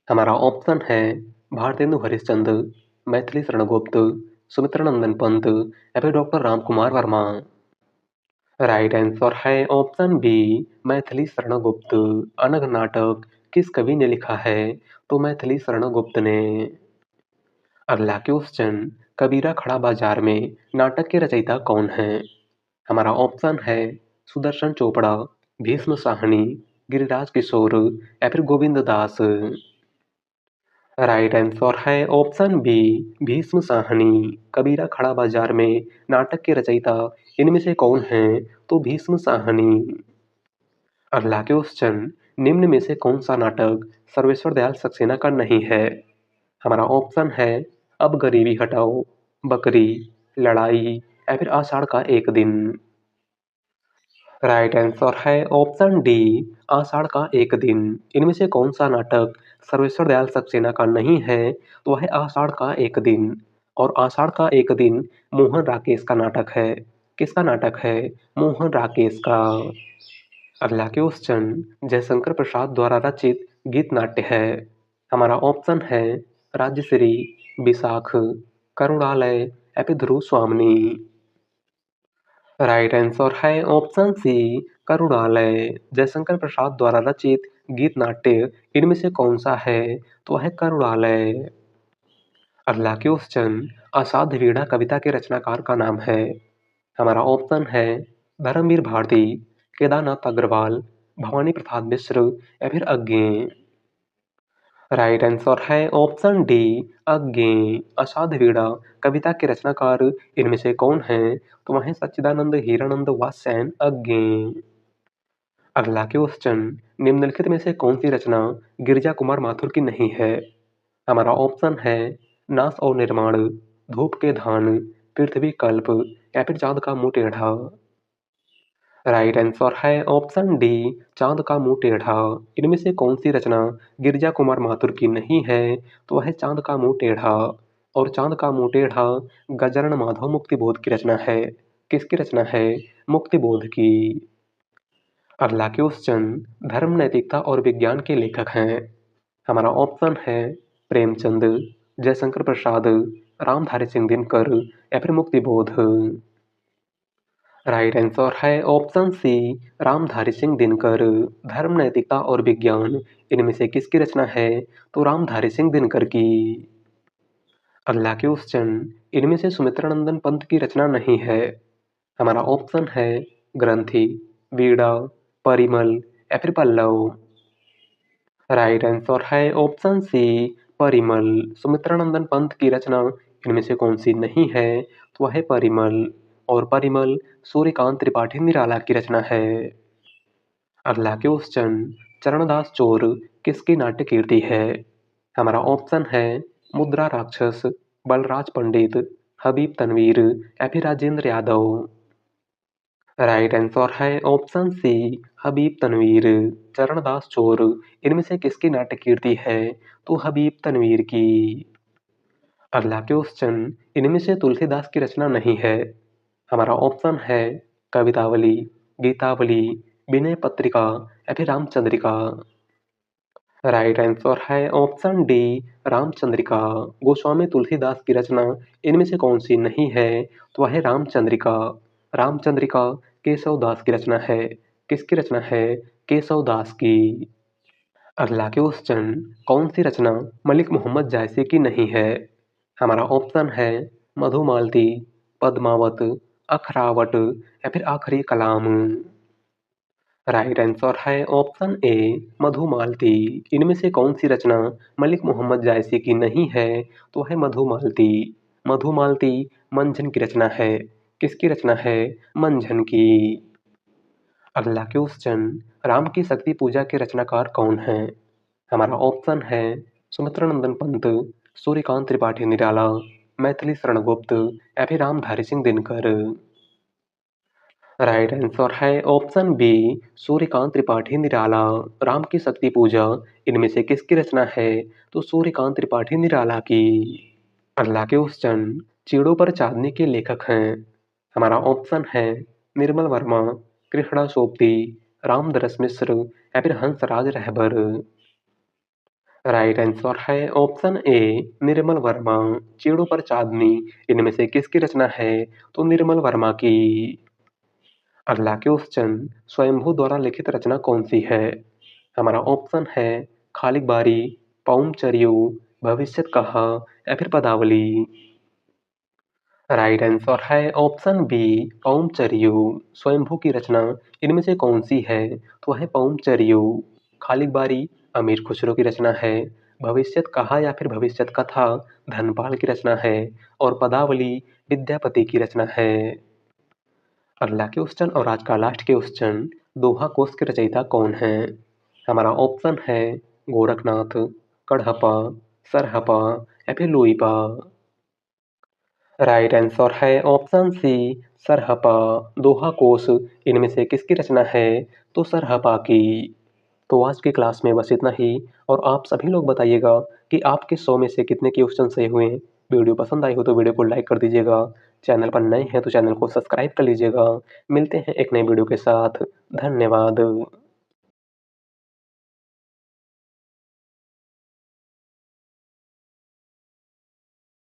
हमारा ऑप्शन है भारतेंदु हरिश्चंद्र, मैथिली शरणगुप्त, सुमित्रानंदन पंत या फिर doctor Ramkumar Verma. Right answer है ऑप्शन बी मैथिली शरणगुप्त। अनघ नाटक किस कवि ने लिखा है? तो मैथिली शरणगुप्त ने। अगला क्वेश्चन, कबीरा खड़ा बाजार में नाटक के रचयिता कौन है? हमारा ऑप्शन है सुदर्शन चोपड़ा, भीष्म साहनी, गिरिराज किशोर या फिर गोविंद दास। राइट आंसर है ऑप्शन बी भीष्म साहनी। कबीरा खड़ा बाजार में नाटक के रचयिता इनमें से कौन है? तो भीष्म साहनी। अगला क्वेश्चन, निम्न में से कौन सा नाटक सर्वेश्वर दयाल सक्सेना का नहीं है? हमारा ऑप्शन है अब गरीबी हटाओ, बकरी, लड़ाई या फिर आषाढ़ का एक दिन। राइट आंसर है ऑप्शन डी आषाढ़ का एक दिन। इनमें से कौन सा नाटक सर्वेश्वर दयाल सक्सेना का नहीं है? तो वह है आषाढ़ का एक दिन। और आषाढ़ का एक दिन मोहन राकेश का नाटक है। किसका नाटक है? मोहन राकेश का। अगला क्वेश्चन, जयशंकर प्रसाद द्वारा रचित गीत नाट्य है। हमारा ऑप्शन है राज्यश्री, विशाख, करुणालय या फिर ध्रुव स्वामिनी। राइट आंसर है ऑप्शन सी करुणालय। जयशंकर प्रसाद द्वारा रचित गीत नाट्य इनमें से कौन सा है? तो है करुणालय। अगला क्वेश्चन, असाध्य वीणा कविता के रचनाकार का नाम है। हमारा ऑप्शन है धर्मवीर भारती, केदारनाथ अग्रवाल, भवानी प्रसाद मिश्र या फिर अज्ञे। राइट आंसर है ऑप्शन डी अज्ञे। असाध्य वीणा कविता के रचनाकार इनमें से कौन है? तो वह है सच्चिदानंद हीरानंद वात्स्यायन अज्ञे। अगला क्वेश्चन, निम्नलिखित में से कौन सी रचना गिरिजा कुमार माथुर की नहीं है? हमारा ऑप्शन है नाश और निर्माण, धूप के धान, पृथ्वी कल्प या फिर चांद का मुंह टेढ़ा। राइट आंसर है ऑप्शन डी चांद का मुंह टेढ़ा। इनमें से कौन सी रचना गिरिजा कुमार माथुर की नहीं है? तो वह है चांद का मुंह टेढ़ा। और चांद का मुंह टेढ़ा गजानन माधव मुक्तिबोध की रचना है। किसकी रचना है? मुक्तिबोध की। अगला क्वेश्चन, धर्म नैतिकता और विज्ञान के लेखक हैं। हमारा ऑप्शन है प्रेमचंद, जयशंकर प्रसाद, रामधारी सिंह दिनकर या फिर मुक्तिबोध। राइट आंसर है ऑप्शन सी रामधारी सिंह दिनकर। धर्म नैतिकता और विज्ञान इनमें से किसकी रचना है? तो रामधारी सिंह दिनकर की। अगला क्वेश्चन, इनमें से सुमित्रानंदन पंत की रचना नहीं है। हमारा ऑप्शन है ग्रंथि, वीणा, परिमल या फिर पल्लव। राइट आंसर है ऑप्शन सी परिमल। सुमित्रानंदन पंत की रचना इनमें से कौन सी नहीं है? तो वह है परिमल। और परिमल सूर्यकांत त्रिपाठी निराला की रचना है। अगला क्वेश्चन, चरणदास चोर किसकी नाट्य कीर्ति है? हमारा ऑप्शन है मुद्रा राक्षस, बलराज पंडित, हबीब तनवीर या फिर राजेंद्र यादव? राइट आंसर है ऑप्शन सी, हबीब तनवीर। चरणदास चोर इनमें से किसकी नाट्य कीर्ति है? तो हबीब तनवीर की। अगला क्वेश्चन, इनमें से तुलसीदास की रचना नहीं है। हमारा ऑप्शन है कवितावली, गीतावली, विनय पत्रिका या फिर रामचंद्रिका। राइट आंसर है ऑप्शन डी, रामचंद्रिका। गोस्वामी तुलसीदास की रचना इनमें से कौन सी नहीं है? तो वह है रामचंद्रिका। रामचंद्रिका केशव दास की रचना है। किसकी रचना है? केशव दास की। अगला क्वेश्चन, कौन सी रचना मलिक मोहम्मद जायसी की नहीं है? हमारा ऑप्शन है मधुमालती, पद्मावत, अखरावट या फिर आखिरी कलाम। राइट आंसर है ऑप्शन ए, मधुमालती। इनमें से कौन सी रचना मलिक मोहम्मद जायसी की नहीं है? तो है मधुमालती। मधुमालती मंझन की रचना है। किसकी रचना है? मंझन की। अगला क्वेश्चन, राम की शक्ति पूजा के रचनाकार कौन है? हमारा ऑप्शन है सुमित्रानंदन पंत, सूर्यकांत त्रिपाठी निराला, मैथिली शरण गुप्त या फिर रामधारी सिंह दिनकर। राइट आंसर है ऑप्शन बी, सूर्यकांत त्रिपाठी निराला। राम की शक्ति पूजा इनमें से किसकी रचना है? तो सूर्यकांत त्रिपाठी निराला की। अगला क्वेश्चन, चिड़ों पर चांदनी के लेखक हैं। हमारा ऑप्शन है निर्मल वर्मा, कृष्णा सोपती, रामदरस मिश्र या फिर हंसराज रहबर। राइट आंसर है ऑप्शन ए, निर्मल वर्मा। चिड़ों पर चांदनी इनमें से किसकी रचना है? तो निर्मल वर्मा की। अगला क्वेश्चन, स्वयंभू द्वारा लिखित रचना कौन सी है? हमारा ऑप्शन है खालिक बारी, पौमचर्यू, भविष्यत कहा या फिर पदावली। राइट आंसर है ऑप्शन बी, पौमचर्यू। स्वयंभू की रचना इनमें से कौन सी है? तो है पौमचर्यू। खालिक बारी अमीर खुसरो की रचना है। भविष्यत कहा या फिर भविष्यत कथा धनपाल की रचना है। और पदावली विद्यापति की रचना है। अगला क्वेश्चन और आज का लास्ट क्वेश्चन, दोहा कोश के रचयिता कौन है? हमारा ऑप्शन है गोरखनाथ, कढ़पा, सरहपा या फिर लोईपा। राइट आंसर है ऑप्शन सी, सरहपा। दोहा कोश इनमें से किसकी रचना है? तो सरहपा की। तो आज की क्लास में बस इतना ही। और आप सभी लोग बताइएगा कि आपके 100 में से कितने क्वेश्चन सही हुए हैं। वीडियो पसंद आई हो तो वीडियो को लाइक कर दीजिएगा। चैनल पर नए हैं तो चैनल को सब्सक्राइब कर लीजिएगा। मिलते हैं एक नई वीडियो के साथ। धन्यवाद।